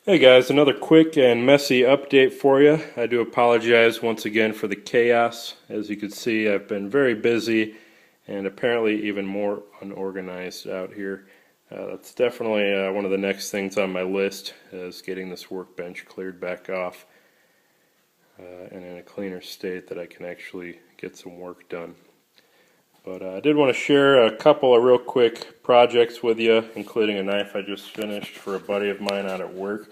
Hey guys, another quick and messy update for you. I do apologize once again for the chaos. As you can see, I've been very busy and apparently even more unorganized out here. That's definitely one of the next things on my list is getting this workbench cleared back off and in a cleaner state that I can actually get some work done. But I did want to share a couple of real quick projects with you, including a knife I just finished for a buddy of mine out at work.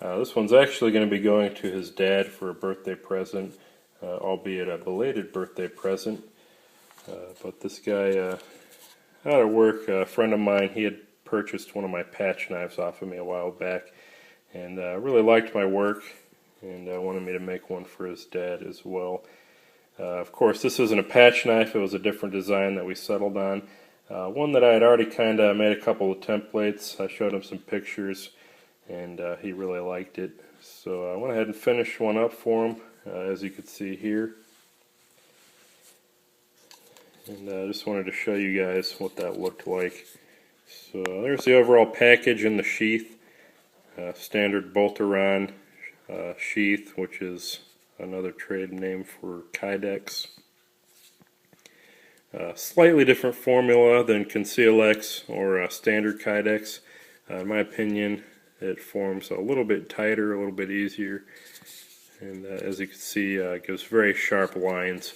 This one's actually going to be going to his dad for a birthday present, albeit a belated birthday present. But this guy out at work, a friend of mine, he had purchased one of my patch knives off of me a while back and really liked my work and wanted me to make one for his dad as well. Of course, this isn't a patch knife, it was a different design that we settled on. One that I had already kind of made a couple of templates. I showed him some pictures and he really liked it. So I went ahead and finished one up for him, as you can see here. And I just wanted to show you guys what that looked like. So there's the overall package in the sheath. Standard Boltaron sheath, which is another trade name for Kydex. Slightly different formula than Conceal-X or standard Kydex. In my opinion, it forms a little bit tighter, a little bit easier, and as you can see, it gives very sharp lines.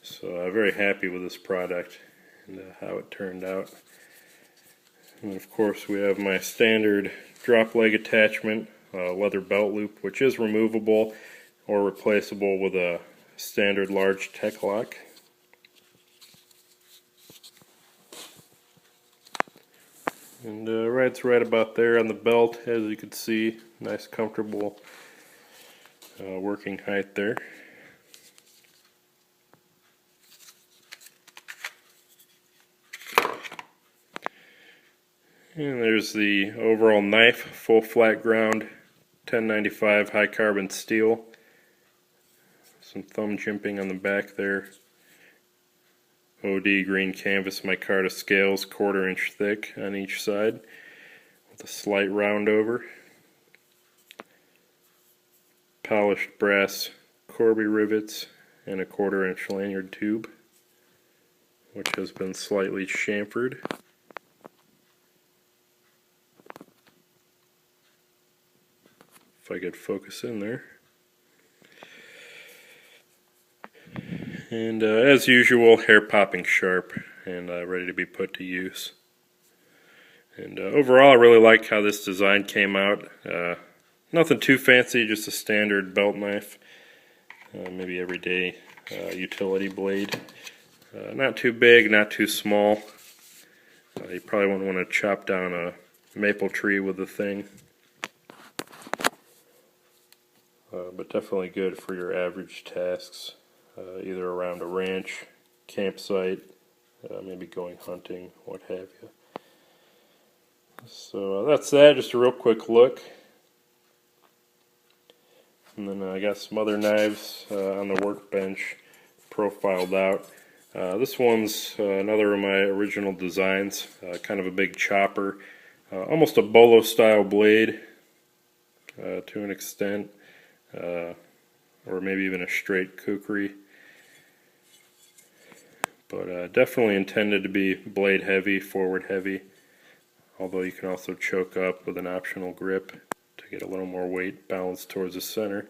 So I'm very happy with this product and how it turned out. And of course, we have my standard drop leg attachment, leather belt loop, which is removable or replaceable with a standard large tech lock. And it's right about there on the belt, as you can see. Nice, comfortable working height there. And there's the overall knife, full flat ground, 1095 high carbon steel. Some thumb jimping on the back there. OD green canvas micarta scales, 1/4 inch thick on each side, with a slight round over. Polished brass Corby rivets and a 1/4 inch lanyard tube, which has been slightly chamfered. If I could focus in there. And as usual, hair popping sharp and ready to be put to use. And overall, I really like how this design came out. Nothing too fancy, just a standard belt knife, maybe everyday utility blade. Not too big, not too small. You probably wouldn't want to chop down a maple tree with the thing. But definitely good for your average tasks. Either around a ranch, campsite, maybe going hunting, what have you. So that's that, just a real quick look. And then I got some other knives on the workbench profiled out. This one's another of my original designs, kind of a big chopper, almost a bolo style blade to an extent, or maybe even a straight kukri. But definitely intended to be blade heavy, forward heavy, although you can also choke up with an optional grip to get a little more weight balanced towards the center.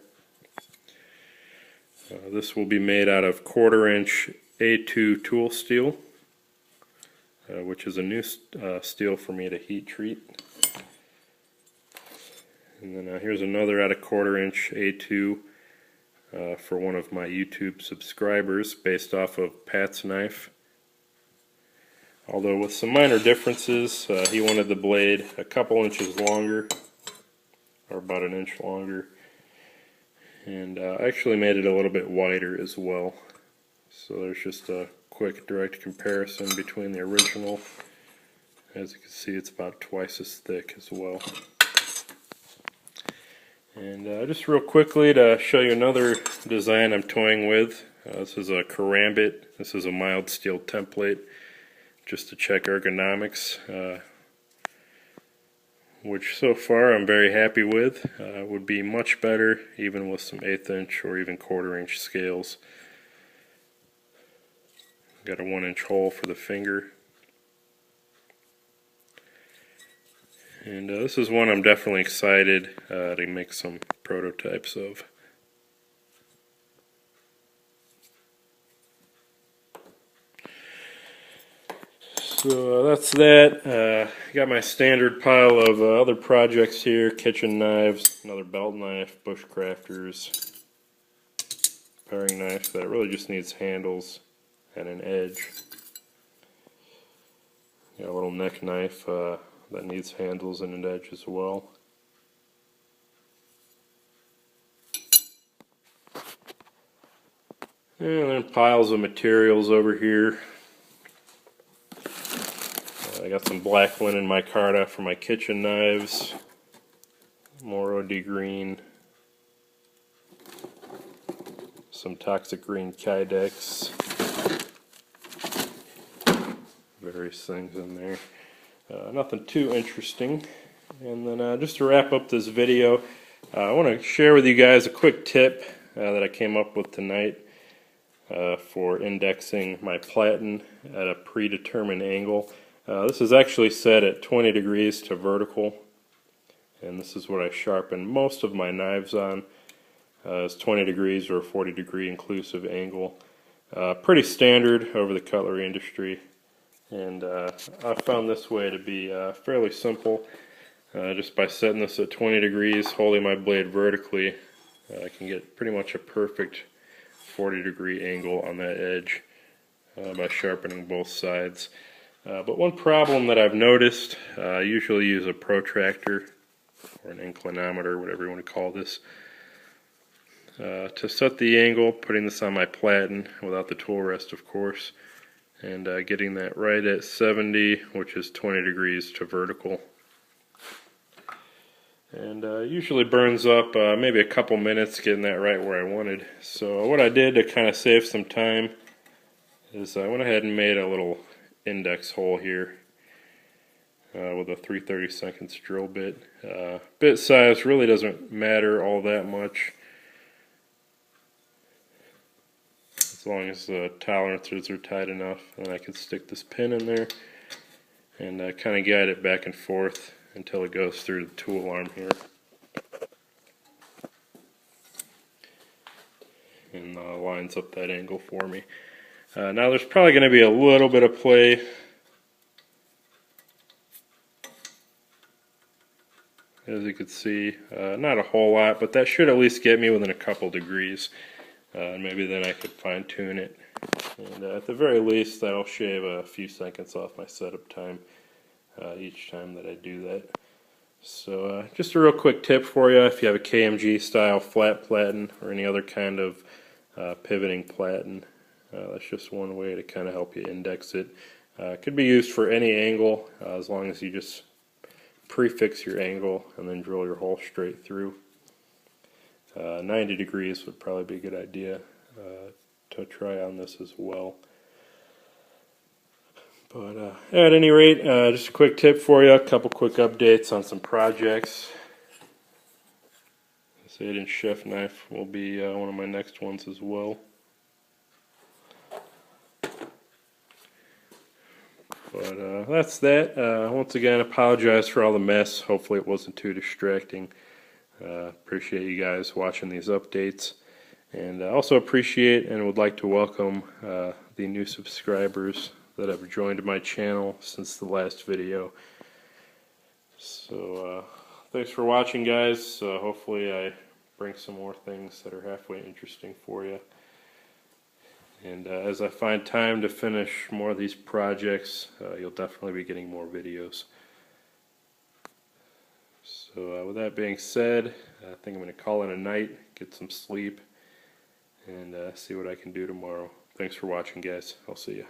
This will be made out of 1/4 inch A2 tool steel, which is a new steel for me to heat treat. And then here's another out of 1/4 inch A2 for one of my YouTube subscribers, based off of Pat's knife. Although with some minor differences, he wanted the blade a couple inches longer, or about an inch longer, and I actually made it a little bit wider as well. So there's just a quick direct comparison between the original. As you can see, it's about twice as thick as well. And just real quickly to show you another design I'm toying with. This is a Karambit. This is a mild steel template, just to check ergonomics. which so far I'm very happy with. Would be much better even with some 1/8 inch or even 1/4 inch scales. Got a 1 inch hole for the finger. And this is one I'm definitely excited to make some prototypes of. So that's that. Got my standard pile of other projects here: kitchen knives, another belt knife, bushcrafters, paring knife that really just needs handles and an edge. Got a little neck knife that needs handles and an edge as well. And then piles of materials over here. I got some black linen micarta for my kitchen knives, more OD green, some toxic green Kydex, various things in there. Nothing too interesting. And then just to wrap up this video, I want to share with you guys a quick tip that I came up with tonight for indexing my platen at a predetermined angle. This is actually set at 20 degrees to vertical, and this is what I sharpen most of my knives on. It's 20 degrees or a 40 degree inclusive angle. Pretty standard over the cutlery industry, and I found this way to be fairly simple. Just by setting this at 20 degrees, holding my blade vertically, I can get pretty much a perfect 40 degree angle on that edge by sharpening both sides. But one problem that I've noticed, I usually use a protractor or an inclinometer, whatever you want to call this, to set the angle, putting this on my platen without the tool rest, of course, and getting that right at 70, which is 20 degrees to vertical. And usually burns up maybe a couple minutes getting that right where I wanted. So what I did to kind of save some time is I went ahead and made a little index hole here with a 3/32 drill bit. Bit size really doesn't matter all that much, as long as the tolerances are tight enough. And I can stick this pin in there and kind of guide it back and forth until it goes through the tool arm here, and lines up that angle for me. Now there's probably going to be a little bit of play as you can see, not a whole lot, but that should at least get me within a couple degrees. Maybe then I could fine tune it, and at the very least that'll shave a few seconds off my setup time each time that I do that. So just a real quick tip for you: if you have a KMG style flat platen or any other kind of pivoting platen, that's just one way to kind of help you index it. It could be used for any angle, as long as you just prefix your angle and then drill your hole straight through. 90 degrees would probably be a good idea to try on this as well. But at any rate, just a quick tip for you, a couple quick updates on some projects. This 8-inch chef knife will be one of my next ones as well. But that's that. Once again, apologize for all the mess. Hopefully it wasn't too distracting. Appreciate you guys watching these updates. And I also appreciate and would like to welcome the new subscribers that have joined my channel since the last video. So thanks for watching, guys. Hopefully I bring some more things that are halfway interesting for you. And as I find time to finish more of these projects, you'll definitely be getting more videos. So with that being said, I think I'm going to call it a night, get some sleep, and see what I can do tomorrow. Thanks for watching, guys. I'll see you.